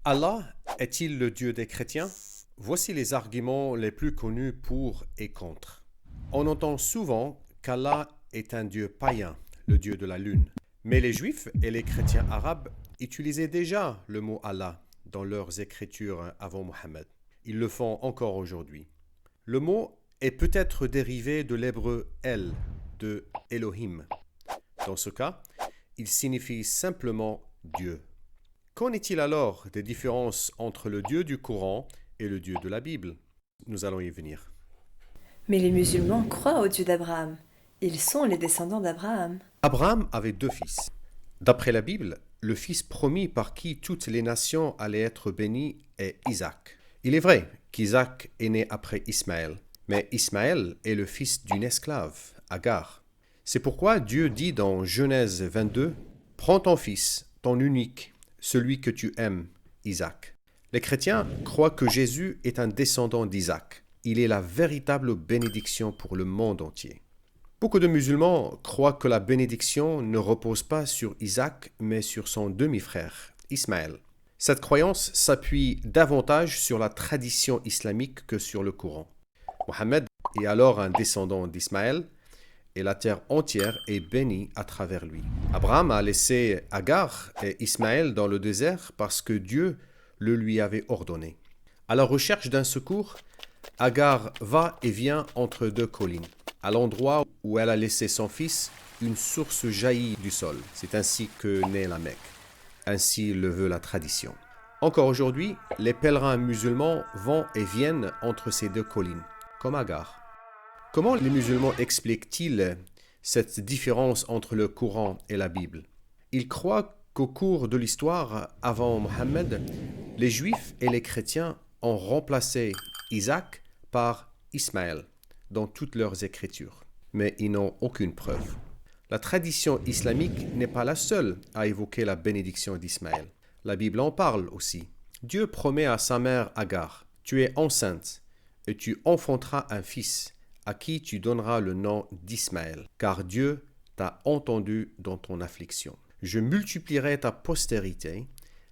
Allah est-il le Dieu des chrétiens? Voici les arguments les plus connus pour et contre. On entend souvent qu'Allah est un Dieu païen, le Dieu de la lune. Mais les Juifs et les chrétiens arabes utilisaient déjà le mot Allah dans leurs écritures avant Mohammed. Ils le font encore aujourd'hui. Le mot est peut-être dérivé de l'hébreu El, de Elohim. Dans ce cas, il signifie simplement Dieu. Qu'en est-il alors des différences entre le Dieu du Coran et le Dieu de la Bible? Nous allons y venir. Mais les musulmans croient au Dieu d'Abraham. Ils sont les descendants d'Abraham. Abraham avait deux fils. D'après la Bible, le fils promis par qui toutes les nations allaient être bénies est Isaac. Il est vrai qu'Isaac est né après Ismaël, mais Ismaël est le fils d'une esclave, Agar. C'est pourquoi Dieu dit dans Genèse 22, « Prends ton fils, ton unique, celui que tu aimes, Isaac. » Les chrétiens croient que Jésus est un descendant d'Isaac. Il est la véritable bénédiction pour le monde entier. Beaucoup de musulmans croient que la bénédiction ne repose pas sur Isaac, mais sur son demi-frère, Ismaël. Cette croyance s'appuie davantage sur la tradition islamique que sur le Coran. Mohammed est alors un descendant d'Ismaël, et la terre entière est bénie à travers lui. Abraham a laissé Agar et Ismaël dans le désert parce que Dieu le lui avait ordonné. À la recherche d'un secours, Agar va et vient entre deux collines. À l'endroit où elle a laissé son fils, une source jaillit du sol. C'est ainsi que naît la Mecque. Ainsi le veut la tradition. Encore aujourd'hui, les pèlerins musulmans vont et viennent entre ces deux collines, comme Agar. Comment les musulmans expliquent-ils cette différence entre le Coran et la Bible? Ils croient qu'au cours de l'histoire, avant Mohammed, les Juifs et les chrétiens ont remplacé Isaac par Ismaël dans toutes leurs écritures. Mais ils n'ont aucune preuve. La tradition islamique n'est pas la seule à évoquer la bénédiction d'Ismaël. La Bible en parle aussi. Dieu promet à sa mère Agar, « Tu es enceinte et tu enfanteras un fils, à qui tu donneras le nom d'Ismaël, car Dieu t'a entendu dans ton affliction. Je multiplierai ta postérité,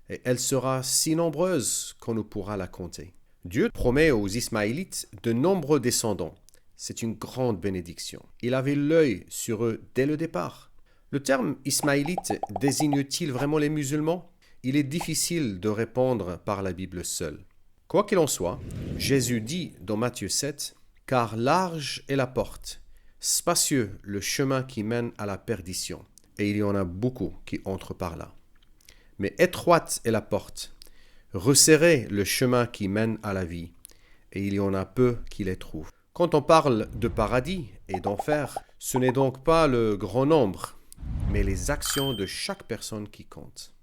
et elle sera si nombreuse qu'on ne pourra la compter. » Dieu promet aux Ismaélites de nombreux descendants. C'est une grande bénédiction. Il avait l'œil sur eux dès le départ. Le terme ismaélite désigne-t-il vraiment les musulmans? Il est difficile de répondre par la Bible seule. Quoi qu'il en soit, Jésus dit dans Matthieu 7, « Car large est la porte, spacieux le chemin qui mène à la perdition, et il y en a beaucoup qui entrent par là. Mais étroite est la porte, resserré le chemin qui mène à la vie, et il y en a peu qui les trouvent. » Quand on parle de paradis et d'enfer, ce n'est donc pas le grand nombre, mais les actions de chaque personne qui comptent.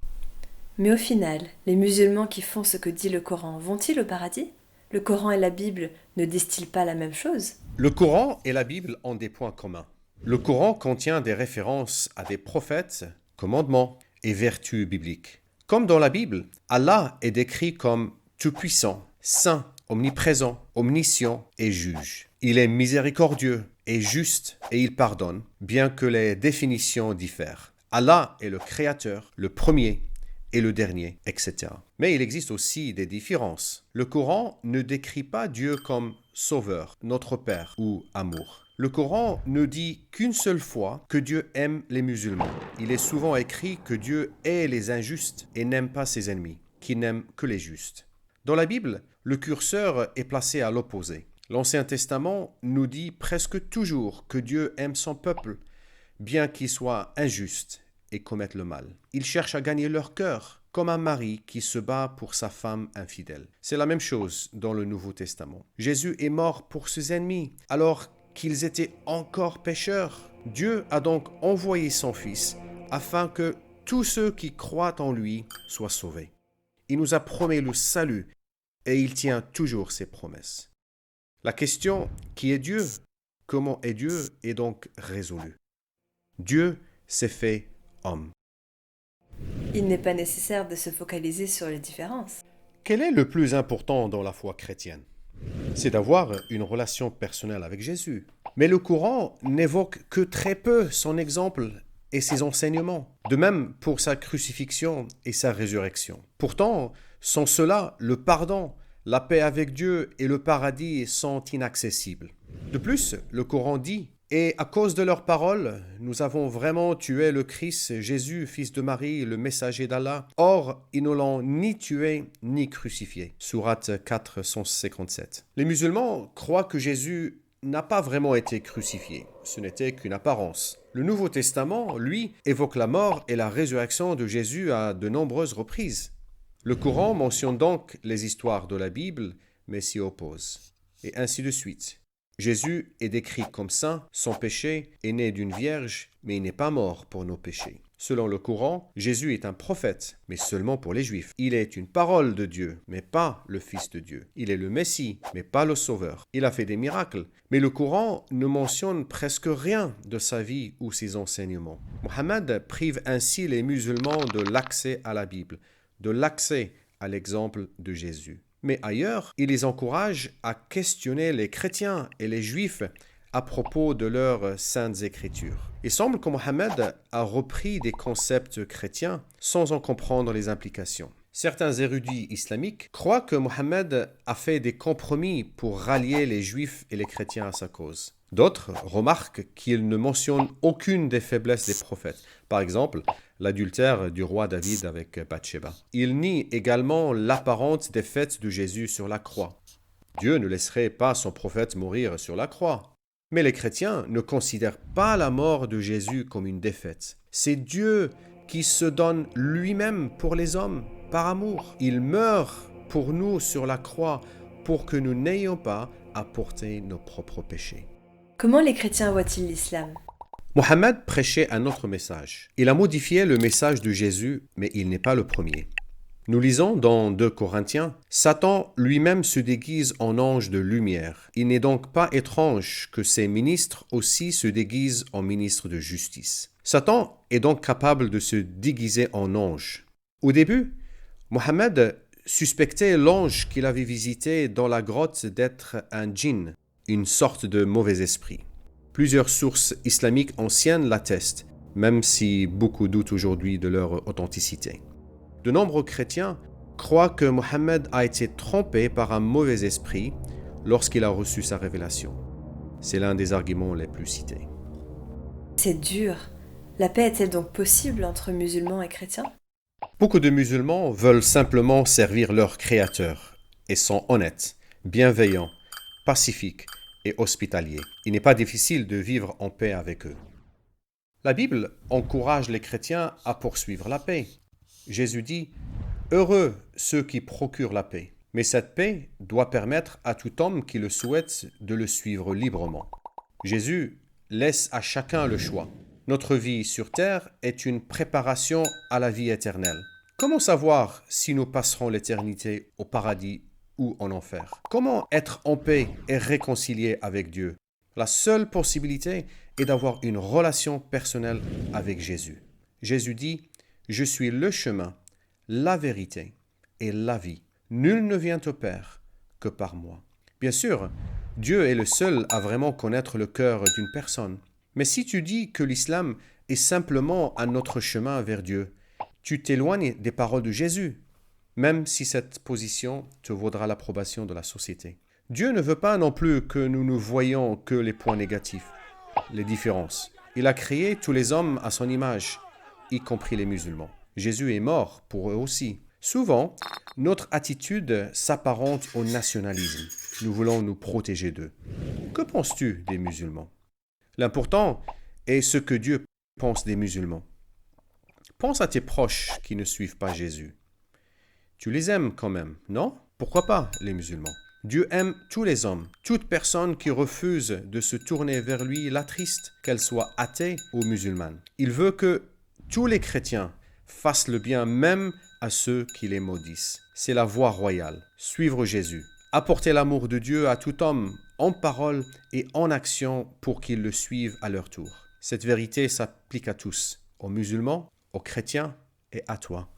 Mais au final, les musulmans qui font ce que dit le Coran vont-ils au paradis? Le Coran et la Bible ne disent-ils pas la même chose? Le Coran et la Bible ont des points communs. Le Coran contient des références à des prophètes, commandements et vertus bibliques. Comme dans la Bible, Allah est décrit comme tout-puissant, saint, omniprésent, omniscient et juge. Il est miséricordieux et juste et il pardonne, bien que les définitions diffèrent. Allah est le créateur, le premier et le dernier, etc. Mais il existe aussi des différences. Le Coran ne décrit pas Dieu comme sauveur, notre Père ou amour. Le Coran ne dit qu'une seule fois que Dieu aime les musulmans. Il est souvent écrit que Dieu hait les injustes et n'aime pas ses ennemis, qui n'aiment que les justes. Dans la Bible, le curseur est placé à l'opposé. L'Ancien Testament nous dit presque toujours que Dieu aime son peuple, bien qu'il soit injuste et commette le mal. Il cherche à gagner leur cœur, comme un mari qui se bat pour sa femme infidèle. C'est la même chose dans le Nouveau Testament. Jésus est mort pour ses ennemis, alors qu'ils étaient encore pécheurs. Dieu a donc envoyé son Fils afin que tous ceux qui croient en lui soient sauvés. Il nous a promis le salut et il tient toujours ses promesses. La question « Qui est Dieu ? Comment est Dieu ?» est donc résolue. Dieu s'est fait homme. Il n'est pas nécessaire de se focaliser sur les différences. Quel est le plus important dans la foi chrétienne? C'est d'avoir une relation personnelle avec Jésus. Mais le Coran n'évoque que très peu son exemple et ses enseignements. De même pour sa crucifixion et sa résurrection. Pourtant, Sans cela, le pardon, la paix avec Dieu et le paradis sont inaccessibles. De plus, le Coran dit « Et à cause de leurs paroles, nous avons vraiment tué le Christ, Jésus, fils de Marie, le messager d'Allah. Or, ils ne l'ont ni tué ni crucifié. » Sourate 4, 157. Les musulmans croient que Jésus n'a pas vraiment été crucifié. Ce n'était qu'une apparence. Le Nouveau Testament, lui, évoque la mort et la résurrection de Jésus à de nombreuses reprises. Le Coran mentionne donc les histoires de la Bible, mais s'y oppose. Et ainsi de suite. Jésus est décrit comme saint, son péché est né d'une vierge, mais il n'est pas mort pour nos péchés. Selon le Coran, Jésus est un prophète, mais seulement pour les Juifs. Il est une parole de Dieu, mais pas le Fils de Dieu. Il est le Messie, mais pas le Sauveur. Il a fait des miracles, mais le Coran ne mentionne presque rien de sa vie ou ses enseignements. Mohammed prive ainsi les musulmans de l'accès à la Bible, de l'accès à l'exemple de Jésus. Mais ailleurs, il les encourage à questionner les chrétiens et les juifs à propos de leurs saintes écritures. Il semble que Mohammed a repris des concepts chrétiens sans en comprendre les implications. Certains érudits islamiques croient que Mohammed a fait des compromis pour rallier les juifs et les chrétiens à sa cause. D'autres remarquent qu'il ne mentionne aucune des faiblesses des prophètes. Par exemple, l'adultère du roi David avec Bathsheba. Il nie également l'apparente défaite de Jésus sur la croix. Dieu ne laisserait pas son prophète mourir sur la croix. Mais les chrétiens ne considèrent pas la mort de Jésus comme une défaite. C'est Dieu qui se donne lui-même pour les hommes, par amour. Il meurt pour nous sur la croix pour que nous n'ayons pas à porter nos propres péchés. Comment les chrétiens voient-ils l'islam ? Mohammed prêchait un autre message. Il a modifié le message de Jésus, mais il n'est pas le premier. Nous lisons dans 2 Corinthiens, « Satan lui-même se déguise en ange de lumière. Il n'est donc pas étrange que ses ministres aussi se déguisent en ministres de justice. » Satan est donc capable de se déguiser en ange. Au début, Mohammed suspectait l'ange qu'il avait visité dans la grotte d'être un djinn, une sorte de mauvais esprit. Plusieurs sources islamiques anciennes l'attestent, même si beaucoup doutent aujourd'hui de leur authenticité. De nombreux chrétiens croient que Mohammed a été trompé par un mauvais esprit lorsqu'il a reçu sa révélation. C'est l'un des arguments les plus cités. C'est dur. La paix est-elle donc possible entre musulmans et chrétiens ? Beaucoup de musulmans veulent simplement servir leur Créateur et sont honnêtes, bienveillants, pacifiques et hospitaliers. Il n'est pas difficile de vivre en paix avec eux. La Bible encourage les chrétiens à poursuivre la paix. Jésus dit « Heureux ceux qui procurent la paix ». Mais cette paix doit permettre à tout homme qui le souhaite de le suivre librement. Jésus laisse à chacun le choix. Notre vie sur terre est une préparation à la vie éternelle. Comment savoir si nous passerons l'éternité au paradis ou en enfer? Comment être en paix et réconcilié avec Dieu? La seule possibilité est d'avoir une relation personnelle avec Jésus. Jésus dit « Je suis le chemin, la vérité et la vie. Nul ne vient au Père que par moi. » Bien sûr, Dieu est le seul à vraiment connaître le cœur d'une personne. Mais si tu dis que l'islam est simplement un autre chemin vers Dieu, tu t'éloignes des paroles de Jésus, même si cette position te vaudra l'approbation de la société. Dieu ne veut pas non plus que nous ne voyions que les points négatifs, les différences. Il a créé tous les hommes à son image, y compris les musulmans. Jésus est mort pour eux aussi. Souvent, notre attitude s'apparente au nationalisme. Nous voulons nous protéger d'eux. Que penses-tu des musulmans? L'important est ce que Dieu pense des musulmans. Pense à tes proches qui ne suivent pas Jésus. Tu les aimes quand même, non? Pourquoi pas les musulmans? Dieu aime tous les hommes. Toute personne qui refuse de se tourner vers lui l'attriste, qu'elle soit athée ou musulmane. Il veut que tous les chrétiens fassent le bien même à ceux qui les maudissent. C'est la voie royale. Suivre Jésus. Apporter l'amour de Dieu à tout homme, en parole et en action pour qu'ils le suivent à leur tour. Cette vérité s'applique à tous, aux musulmans, aux chrétiens et à toi.